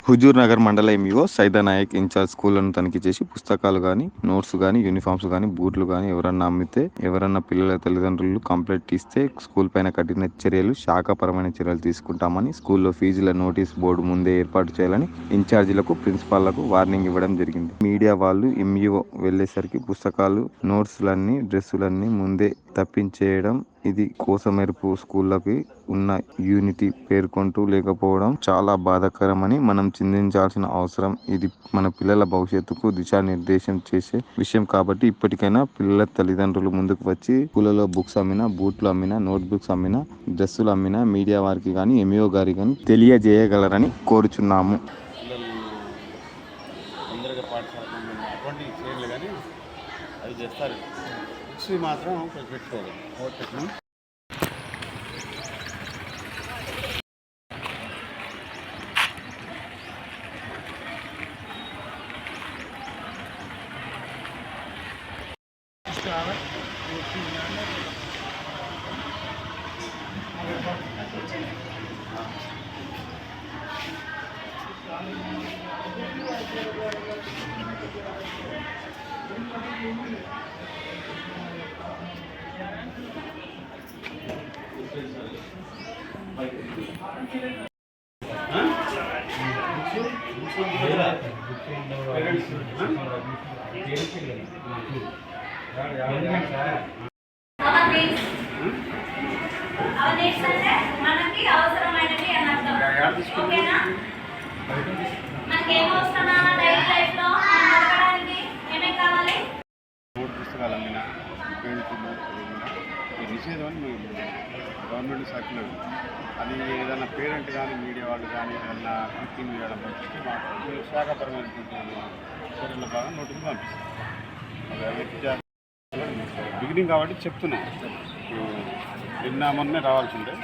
హుజూర్ నగర్ మండల MEO Saida Naik incharge స్కూళ్లను తనిఖీ చేసి పుస్తకాలు గానీ, నోట్స్ గానీ, యూనిఫామ్స్ గానీ, బూట్లు గానీ ఎవరన్నా అమ్మితే, ఎవరన్నా పిల్లల తల్లిదండ్రులు కంప్లైంట్ ఇస్తే స్కూల్ పైన కఠిన చర్యలు, శాఖపరమైన చర్యలు తీసుకుంటామని, స్కూల్లో ఫీజుల నోటీస్ బోర్డు ముందే ఏర్పాటు చేయాలని ఇన్ఛార్జీలకు, ప్రిన్సిపాల్లకు వార్నింగ్ ఇవ్వడం జరిగింది. మీడియా వాళ్ళు ఎంఈఓ వెళ్లేసరికి పుస్తకాలు, నోట్స్లన్నీ, డ్రెస్సులన్నీ ముందే తప్పించేయడం, ఇది కోసమెరుపు స్కూళ్ళకి ఉన్న యూనిటీ పేర్కొంటూ లేకపోవడం చాలా బాధాకరమని మనం చింతించాల్సిన అవసరం. ఇది మన పిల్లల భవిష్యత్తుకు దిశానిర్దేశం చేసే విషయం కాబట్టి ఇప్పటికైనా పిల్లల తల్లిదండ్రులు ముందుకు వచ్చి స్కూళ్ళలో బుక్స్ అమ్మినా, బూట్లు అమ్మినా, నోట్ బుక్స్ అమ్మినా, డ్రెస్సులు అమ్మినా మీడియా వారికి కానీ, ఎంఈఓ గారికి కానీ తెలియజేయగలరని కోరుచున్నాము. అవి చేస్తారు. బుక్స్ మాత్రం పెట్టుకోవాలి. మనకి అవసరమైనవి అని అర్థం. ఓకేనా? మనకి ఏం అవసరం డైలీ లైఫ్ లో బతకడానికి ఏమేం కావాలి? పుస్తకాలు అమ్మినా, పెయింటింగ్ ఈ నిషేధం అని గవర్నమెంట్ సర్క్యులర్. అది ఏదైనా పేరెంట్ కానీ, మీడియా వాళ్ళు కానీ ఏదన్నా ఫిఫ్టీన్ చేయడం పంపిస్తే మాకు శాఖపరమైన చర్యల భాగం నోటీసులు పంపిస్తాం. బిగినింగ్ కాబట్టి చెప్తున్నాం. నిన్న మొన్నే రావాల్సిందే.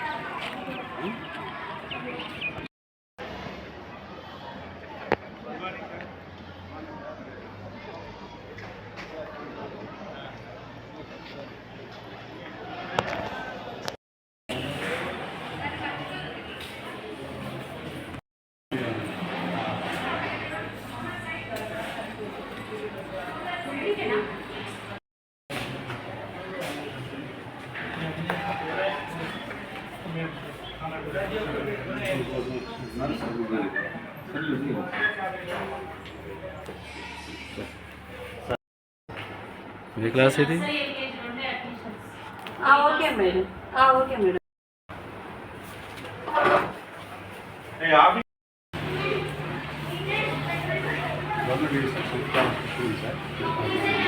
ఏ క్లాస్ ఇది? Okay madam. Okay madam. Government sir